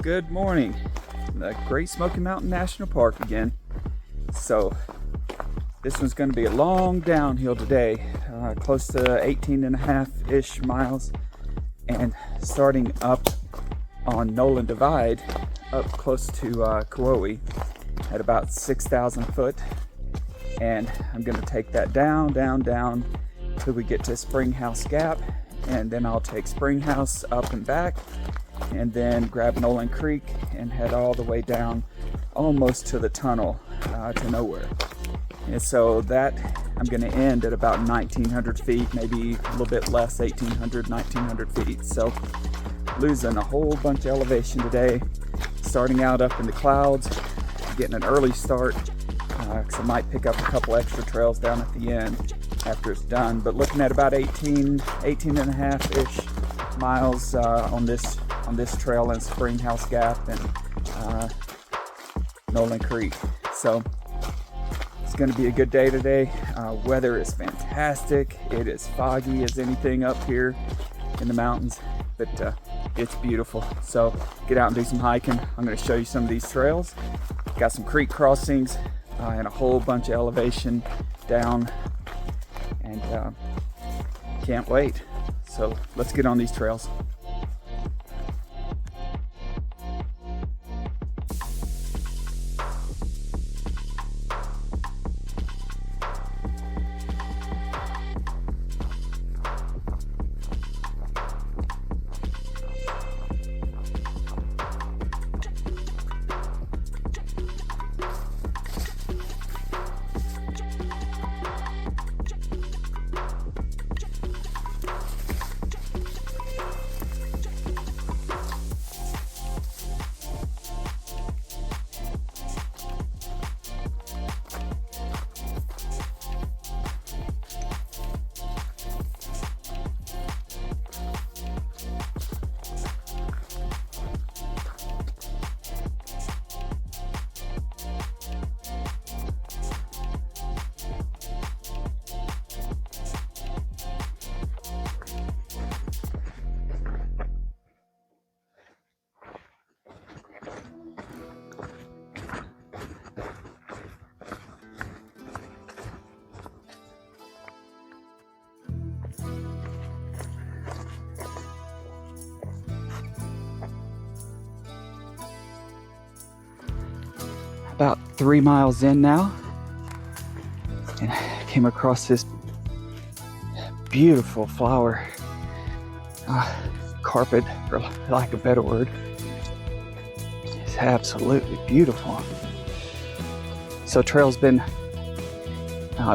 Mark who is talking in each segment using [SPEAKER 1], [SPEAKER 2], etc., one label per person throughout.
[SPEAKER 1] Good morning. The Great Smoky Mountain National Park again. So this one's going to be a long downhill today, close to 18 and a half-ish miles, and starting up on Noland Divide up close to Kuwohi at about 6,000 foot, and I'm going to take that down till we get to Springhouse Gap, and then I'll take Springhouse up and back, and then grab Noland Creek and head all the way down almost to the tunnel to nowhere. And so that I'm going to end at about 1,900 feet, maybe a little bit less, 1,800, 1,900 feet. So losing a whole bunch of elevation today, starting out up in the clouds, getting an early start, because I might pick up a couple extra trails down at the end after it's done. But looking at about 18 and a half-ish miles on this trail in Springhouse Gap and Noland Creek. So it's going to be a good day today. Weather is fantastic. It is foggy as anything up here in the mountains, but it's beautiful. So get out and do some hiking. I'm going to show you some of these trails. Got some creek crossings and a whole bunch of elevation down, and can't wait. So let's get on these trails. About 3 miles in now, and I came across this beautiful flower carpet, for lack of a better word. It's absolutely beautiful. So trail's been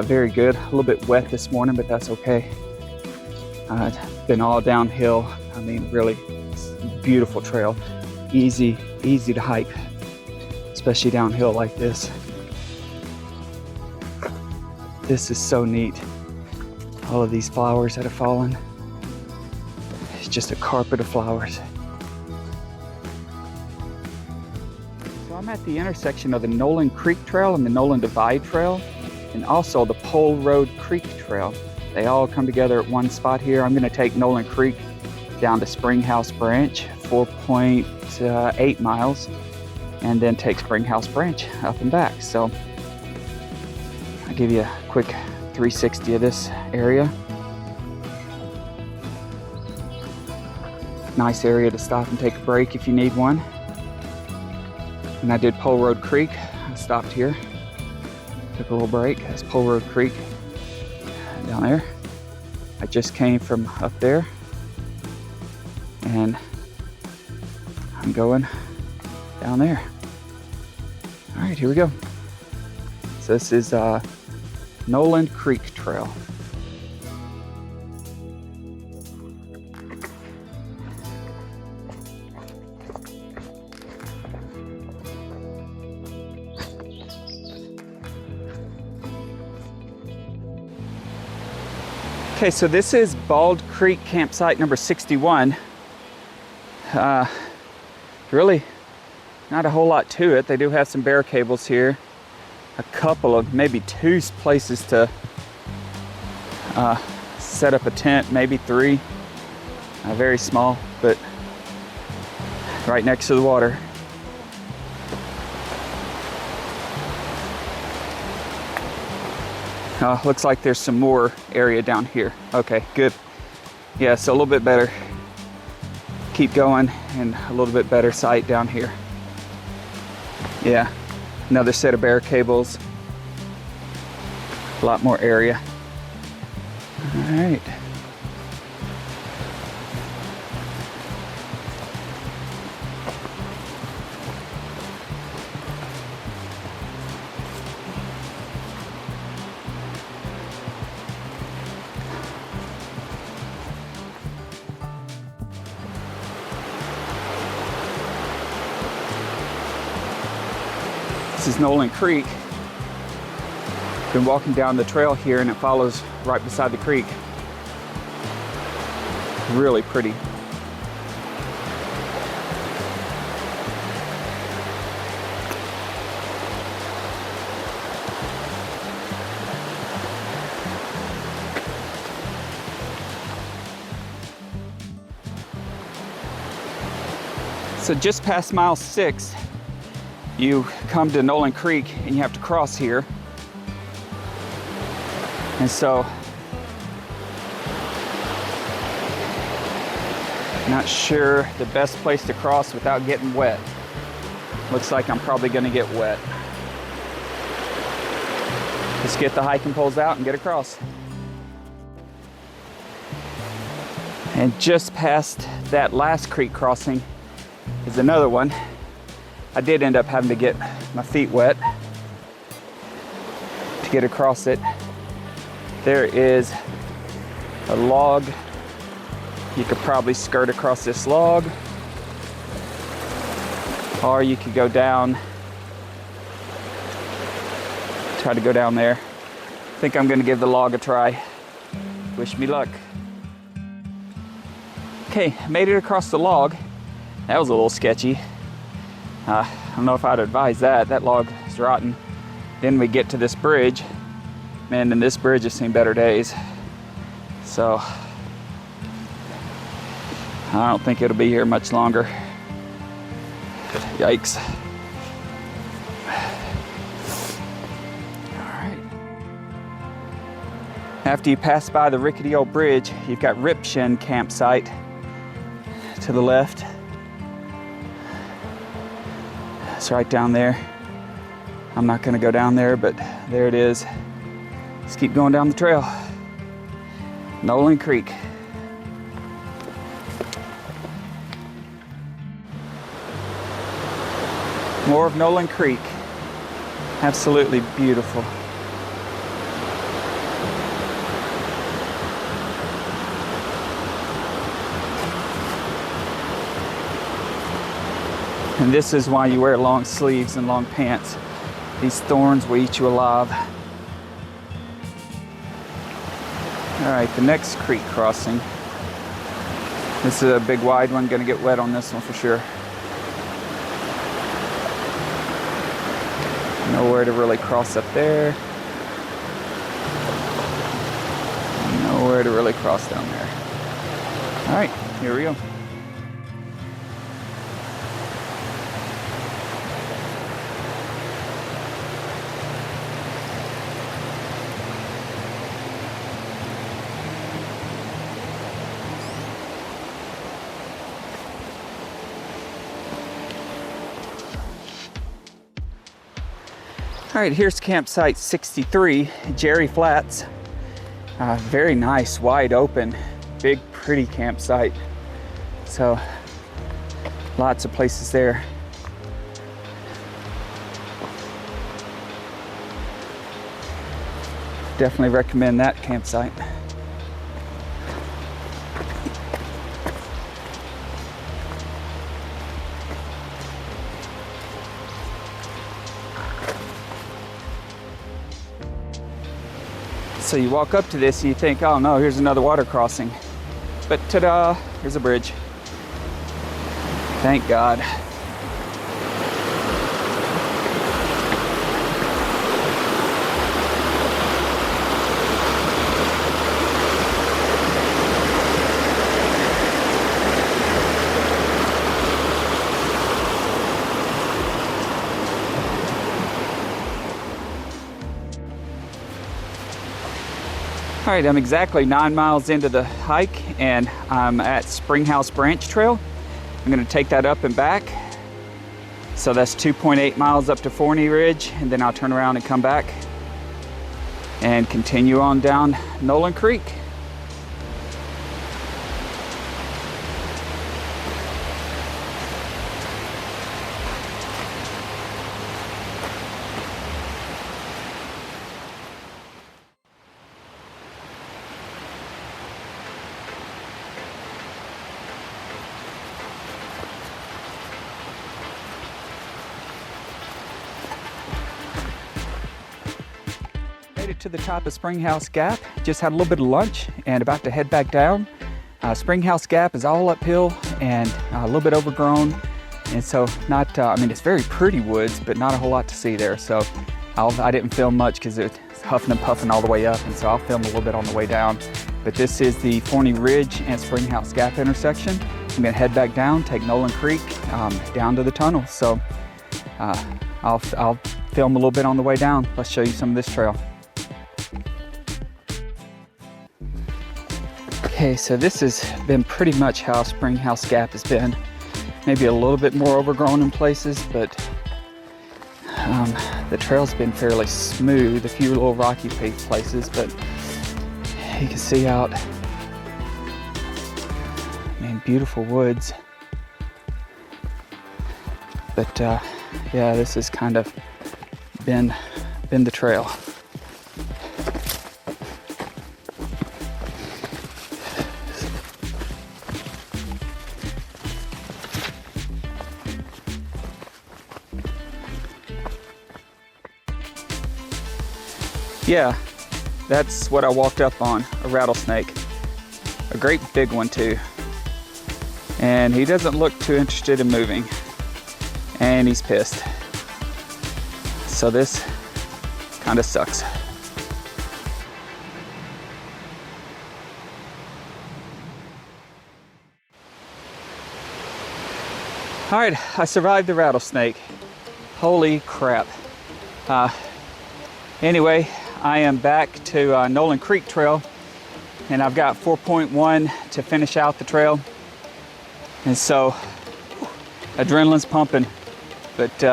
[SPEAKER 1] very good. A little bit wet this morning, but that's okay. It's been all downhill. I mean, really beautiful trail. Easy to hike, especially downhill like this. This is so neat. All of these flowers that have fallen. It's just a carpet of flowers. So I'm at the intersection of the Noland Creek Trail and the Noland Divide Trail, and also the Kuwohi Road Creek Trail. They all come together at one spot here. I'm going to take Noland Creek down to Springhouse Branch, 4.8 miles. And then take Springhouse Branch up and back. So I'll give you a quick 360 of this area. Nice area to stop and take a break if you need one. And I did Kuwohi Road Creek. I stopped here, took a little break. That's Kuwohi Road Creek down there. I just came from up there, and I'm going down there. All right, here we go. So this is Noland Creek Trail. Okay, so this is Bald Creek campsite number 61. Really not a whole lot to it. They do have some bear cables here. A couple of, maybe 2 places to set up a tent, maybe 3. Very small, but right next to the water. Looks like there's some more area down here. Okay, good. Yeah, so a little bit better. Keep going, and a little bit better sight down here. Yeah, another set of bear cables. A lot more area. All right. This is Noland Creek. Been walking down the trail here and it follows right beside the creek. Really pretty. So just past mile 6, you come to Noland Creek and you have to cross here. And so, not sure the best place to cross without getting wet. Looks like I'm probably gonna get wet. Just get the hiking poles out and get across. And just past that last creek crossing is another one. I did end up having to get my feet wet to get across it. There is a log. You could probably skirt across this log, or you could go down, try to go down there. I think I'm gonna give the log a try. Wish me luck. Okay, made it across the log. That was a little sketchy. I don't know if I'd advise that. That log is rotten. Then we get to this bridge. Man, and this bridge has seen better days. So, I don't think it'll be here much longer. Yikes. All right. After you pass by the rickety old bridge, you've got Ripshin campsite to the left. It's right down there. I'm not gonna go down there, but there it is. Let's keep going down the trail. Noland Creek. More of Noland Creek. Absolutely beautiful. And this is why you wear long sleeves and long pants. These thorns will eat you alive. All right, the next creek crossing. This is a big wide one, gonna get wet on this one for sure. Nowhere to really cross up there. Nowhere to really cross down there. All right, here we go. All right, here's campsite 63, Jerry Flats. Very nice, wide open, big, pretty campsite. So, lots of places there. Definitely recommend that campsite. So you walk up to this and you think, oh no, here's another water crossing. But ta-da, here's a bridge. Thank God. All right, I'm exactly 9 miles into the hike and I'm at Springhouse Branch Trail. I'm gonna take that up and back. So that's 2.8 miles up to Kuwohi Ridge, and then I'll turn around and come back and continue on down Noland Creek. Made it to the top of Springhouse Gap. Just had a little bit of lunch and about to head back down. Springhouse Gap is all uphill and a little bit overgrown, and so not. I mean, it's very pretty woods, but not a whole lot to see there. So I didn't film much because it's huffing and puffing all the way up, and so I'll film a little bit on the way down. But this is the Kuwohi Ridge and Springhouse Gap intersection. I'm gonna head back down, take Noland Creek down to the tunnel. So I'll film a little bit on the way down. Let's show you some of this trail. Okay, so this has been pretty much how Springhouse Gap has been. Maybe a little bit more overgrown in places, but the trail's been fairly smooth. A few little rocky places, but you can see out, man, beautiful woods. But yeah, this has kind of been the trail. Yeah, that's what I walked up on, a rattlesnake. A great big one too. And he doesn't look too interested in moving. And he's pissed. So this kind of sucks. All right, I survived the rattlesnake. Holy crap. Anyway, I am back to Noland Creek Trail, and I've got 4.1 to finish out the trail. And so, adrenaline's pumping, but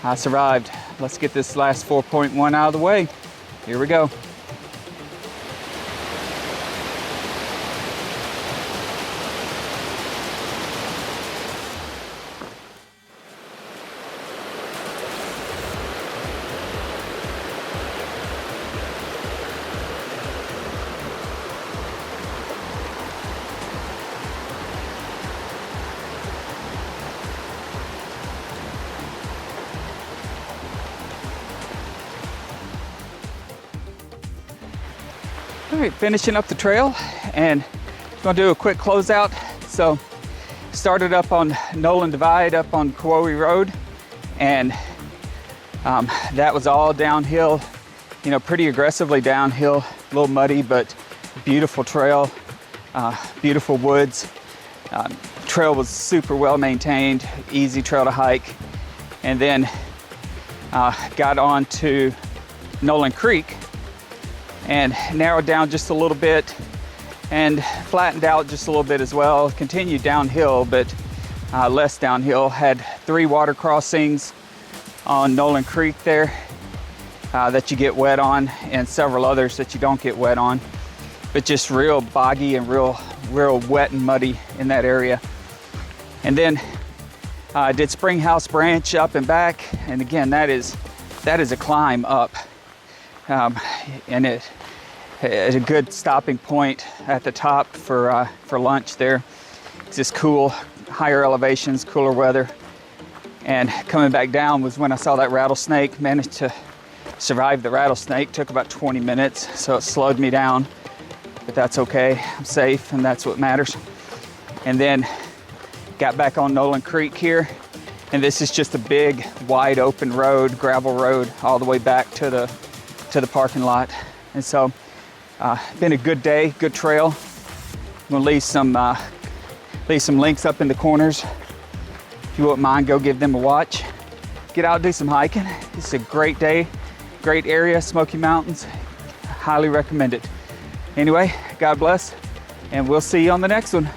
[SPEAKER 1] I survived. Let's get this last 4.1 out of the way. Here we go. All right, finishing up the trail and gonna do a quick closeout. So started up on Noland Divide up on Kuwohi Road, and that was all downhill, you know, pretty aggressively downhill, a little muddy, but beautiful trail, beautiful woods. Trail was super well maintained, easy trail to hike. And then got on to Noland Creek and narrowed down just a little bit and flattened out just a little bit as well. Continued downhill, but less downhill. Had 3 water crossings on Noland Creek there that you get wet on, and several others that you don't get wet on, but just real boggy and real wet and muddy in that area. And then did Springhouse Branch up and back, and again, that is a climb up. And it is a good stopping point at the top for lunch there. It's just cool, higher elevations, cooler weather. And coming back down was when I saw that rattlesnake. Managed to survive the rattlesnake. Took about 20 minutes, so it slowed me down, but that's okay. I'm safe, and that's what matters. And then got back on Noland Creek here, and this is just a big, wide open road, gravel road, all the way back to the parking lot. And so been a good day, good trail. I'm gonna leave some links up in the corners. If you wouldn't mind, go give them a watch. Get out, do some hiking. It's a great day, great area, Smoky Mountains. I highly recommend it. Anyway, God bless, and we'll see you on the next one.